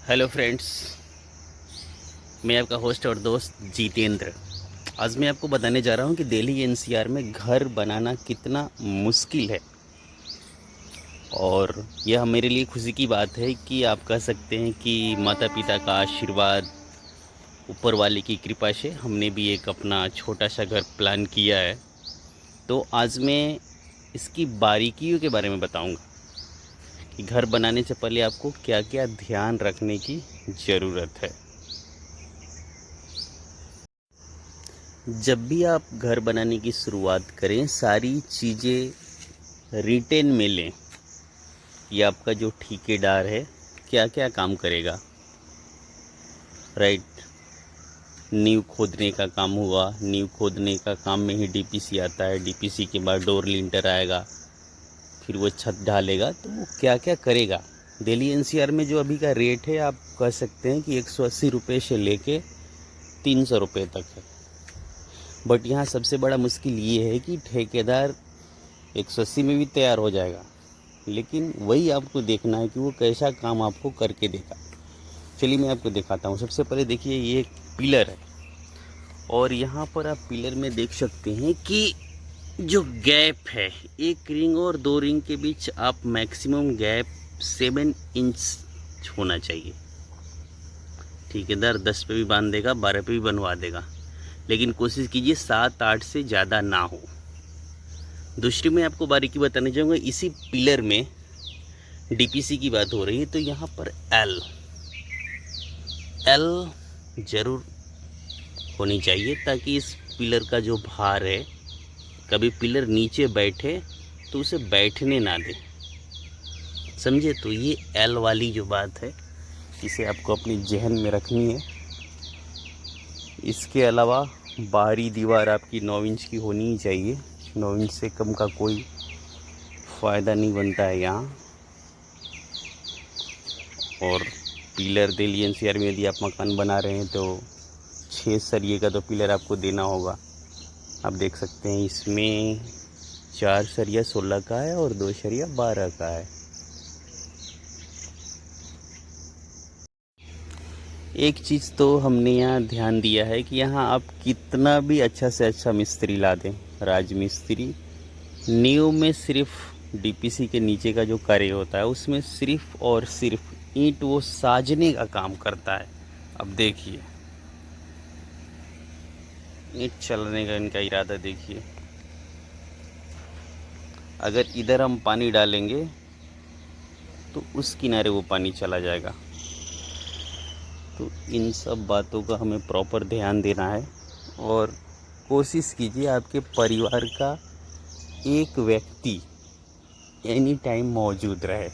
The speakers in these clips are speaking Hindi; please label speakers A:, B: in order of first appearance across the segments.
A: हेलो फ्रेंड्स, मैं आपका होस्ट और दोस्त जितेंद्र। आज मैं आपको बताने जा रहा हूँ कि दिल्ली एनसीआर में घर बनाना कितना मुश्किल है। और यह मेरे लिए खुशी की बात है कि आप कह सकते हैं कि माता पिता का आशीर्वाद, ऊपर वाले की कृपा से हमने भी एक अपना छोटा सा घर प्लान किया है। तो आज मैं इसकी बारीकियों के बारे में बताऊँगा कि घर बनाने से पहले आपको क्या क्या ध्यान रखने की ज़रूरत है। जब भी आप घर बनाने की शुरुआत करें, सारी चीज़ें रिटेन में लें। ये आपका जो ठेकेदार है क्या क्या काम करेगा, राइट। नींव खोदने का काम हुआ, नींव खोदने का काम में ही डीपीसी आता है, डीपीसी के बाद डोर लिंटर आएगा, फिर वो छत ढालेगा। तो वो क्या क्या करेगा। दिल्ली एनसीआर में जो अभी का रेट है, आप कह सकते हैं कि 180 रुपये से लेके 300 रुपये तक है। बट यहाँ सबसे बड़ा मुश्किल ये है कि ठेकेदार 180 में भी तैयार हो जाएगा, लेकिन वही आपको देखना है कि वो कैसा काम आपको करके देगा। चलिए मैं आपको दिखाता हूँ। सबसे पहले देखिए, ये एक पिलर है और यहाँ पर आप पिलर में देख सकते हैं कि जो गैप है, एक रिंग और 2 रिंग के बीच आप मैक्सिमम गैप 7 इंच होना चाहिए। ठेकेदार 10 पे भी बांध देगा, 12 पे भी बनवा देगा, लेकिन कोशिश कीजिए 7-8 से ज़्यादा ना हो। दूसरी मैं आपको बारीकी बताने चाहूँगा, इसी पिलर में डीपीसी की बात हो रही है तो यहाँ पर एल ज़रूर होनी चाहिए, ताकि इस पिलर का जो भार है, कभी पिलर नीचे बैठे तो उसे बैठने ना दे, समझे। तो ये एल वाली जो बात है, इसे आपको अपनी जहन में रखनी है। इसके अलावा बाहरी दीवार आपकी 9 इंच की होनी ही चाहिए। 9 इंच से कम का कोई फ़ायदा नहीं बनता है यहाँ। और पिलर दिल्ली एनसीआर में यदि आप मकान बना रहे हैं तो 6 सरिये का तो पिलर आपको देना होगा। आप देख सकते हैं इसमें 4 सरिया 16 का है और 2 सरिया 12 का है। एक चीज़ तो हमने यहाँ ध्यान दिया है कि यहाँ आप कितना भी अच्छा से अच्छा मिस्त्री ला दें, राज मिस्त्री, नींव में सिर्फ डीपीसी के नीचे का जो कार्य होता है उसमें सिर्फ और सिर्फ ईंट वो साजने का काम करता है। अब देखिए, ईंट चलने का इनका इरादा देखिए। अगर इधर हम पानी डालेंगे तो उस किनारे वो पानी चला जाएगा। तो इन सब बातों का हमें प्रॉपर ध्यान देना है। और कोशिश कीजिए आपके परिवार का एक व्यक्ति एनी टाइम मौजूद रहे।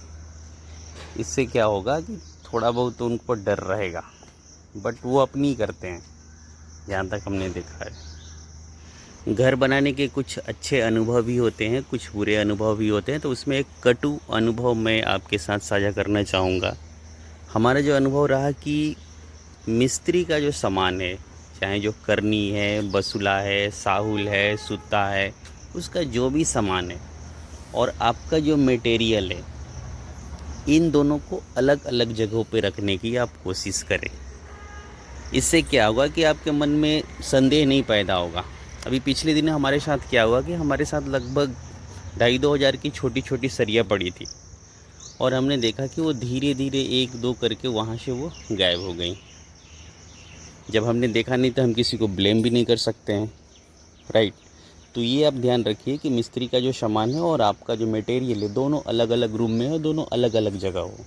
A: इससे क्या होगा कि थोड़ा बहुत तो उनको डर रहेगा, बट वो अपनी ही करते हैं, जहाँ तक हमने देखा है। घर बनाने के कुछ अच्छे अनुभव भी होते हैं, कुछ बुरे अनुभव भी होते हैं। तो उसमें एक कटु अनुभव मैं आपके साथ साझा करना चाहूँगा। हमारा जो अनुभव रहा कि मिस्त्री का जो सामान है, चाहे जो करनी है, बसुला है, साहुल है, सुता है, उसका जो भी सामान है और आपका जो मटेरियल है, इन दोनों को अलग अलग जगहों पे रखने की आप कोशिश करें। इससे क्या होगा कि आपके मन में संदेह नहीं पैदा होगा। अभी पिछले दिन हमारे साथ क्या हुआ कि हमारे साथ लगभग 2,500 हज़ार की छोटी छोटी सरिया पड़ी थी और हमने देखा कि वो धीरे धीरे 1-2 करके वहाँ से वो गायब हो गई। जब हमने देखा नहीं तो हम किसी को ब्लेम भी नहीं कर सकते हैं, राइट। तो ये आप ध्यान रखिए कि मिस्त्री का जो सामान है और आपका जो मटेरियल है, दोनों अलग अलग रूम में हो, दोनों अलग अलग जगह हो।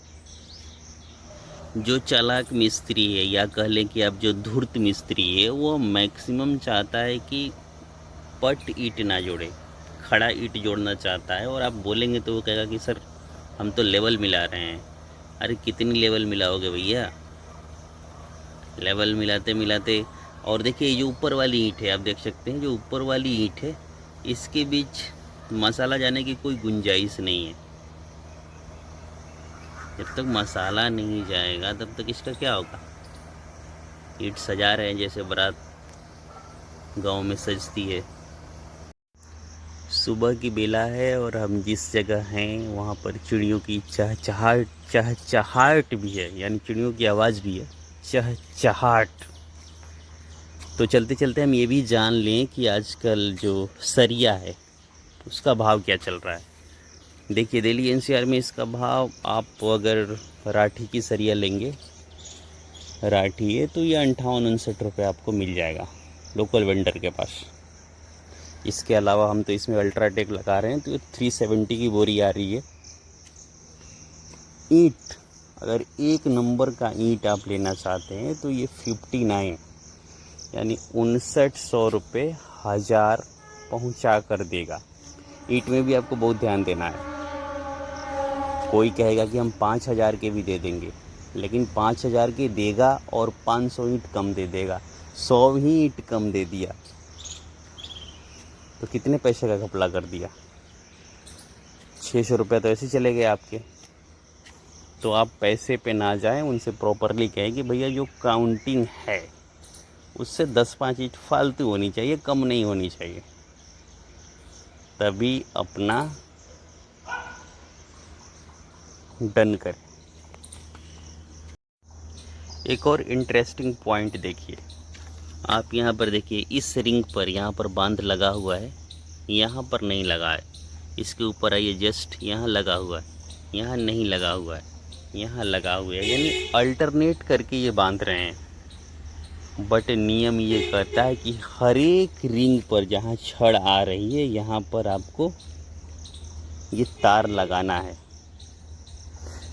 A: जो चालाक मिस्त्री है, या कह लें कि आप जो धूर्त मिस्त्री है, वो मैक्सिमम चाहता है कि पट ईंट ना जोड़े, खड़ा ईंट जोड़ना चाहता है। और आप बोलेंगे तो वो कहेगा कि सर हम तो लेवल मिला रहे हैं। अरे कितनी लेवल मिलाओगे भैया, लेवल मिलाते मिलाते। और देखिए, ये जो ऊपर वाली ईंट है, आप देख सकते हैं, जो ऊपर वाली ईंट है, इसके बीच मसाला जाने की कोई गुंजाइश नहीं है। जब तक मसाला नहीं जाएगा तब तक इसका क्या होगा। ईंट सजा रहे हैं जैसे बारात गांव में सजती है। सुबह की बेला है और हम जिस जगह हैं वहाँ पर चिड़ियों की चहचहाहट चहचहाट भी है, यानी चिड़ियों की आवाज़ भी है, चहचहाट। तो चलते चलते हम ये भी जान लें कि आजकल जो सरिया है उसका भाव क्या चल रहा है। देखिए दिल्ली एनसीआर में इसका भाव, आप अगर राठी की सरिया लेंगे, राठी है, तो ये 58-59 रुपये आपको मिल जाएगा लोकल वेंडर के पास। इसके अलावा हम तो इसमें अल्ट्राटेक लगा रहे हैं, तो 370 की बोरी आ रही है। ईंट, अगर 1 नंबर का ईंट आप लेना चाहते हैं तो ये 59 यानी 5900 रुपये 1000 पहुँचा कर देगा। ईंट में भी आपको बहुत ध्यान देना है। कोई कहेगा कि हम 5000 के भी दे देंगे, लेकिन 5000 के देगा और 500 ईंट कम दे देगा। 100 ही ईंट कम दे दिया तो कितने पैसे का घपला कर दिया? 600 रुपये तो ऐसे चले गए आपके। तो आप पैसे पे ना जाएं, उनसे प्रॉपरली कहें कि भैया जो काउंटिंग है उससे 10-5 ईंट फालतू होनी चाहिए, कम नहीं होनी चाहिए, तभी अपना डन करें। एक और इंटरेस्टिंग पॉइंट देखिए, आप यहाँ पर देखिए, इस रिंग पर यहाँ पर बांध लगा हुआ है, यहाँ पर नहीं लगा है। इसके ऊपर आइए, जस्ट यहाँ लगा हुआ है, यहाँ नहीं लगा हुआ है, यहाँ लगा हुआ है, यानी अल्टरनेट करके ये बांध रहे हैं। बट नियम ये कहता है कि हर एक रिंग पर जहाँ छड़ आ रही है यहाँ पर आपको ये तार लगाना है।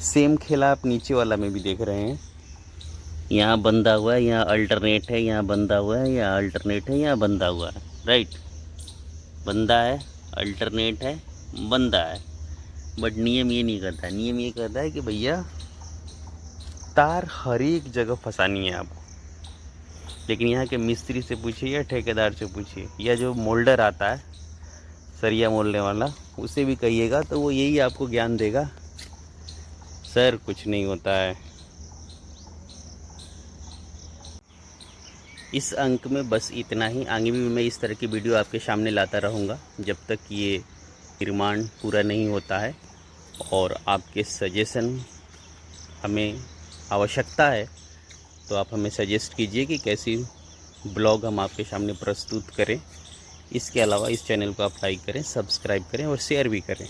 A: सेम खेला आप नीचे वाला में भी देख रहे हैं, यहाँ बंधा हुआ है, यहाँ अल्टरनेट है, यहाँ बंधा हुआ है, यहाँ अल्टरनेट है, यहाँ बंधा हुआ है, राइट। बंधा है, अल्टरनेट है, बंधा है। बट नियम ये नहीं करता, नियम ये कहता है कि भैया तार हर एक जगह फंसानी है आपको। लेकिन यहाँ के मिस्त्री से पूछिए या ठेकेदार से पूछिए या जो मोल्डर आता है सरिया मोलने वाला, उसे भी कहिएगा तो वो यही आपको ज्ञान देगा, सर कुछ नहीं होता है। इस अंक में बस इतना ही। आगे भी मैं इस तरह की वीडियो आपके सामने लाता रहूँगा जब तक ये निर्माण पूरा नहीं होता है। और आपके सजेशन हमें आवश्यकता है, तो आप हमें सजेस्ट कीजिए कि कैसी ब्लॉग हम आपके सामने प्रस्तुत करें। इसके अलावा इस चैनल को आप लाइक करें, सब्सक्राइब करें और शेयर भी करें।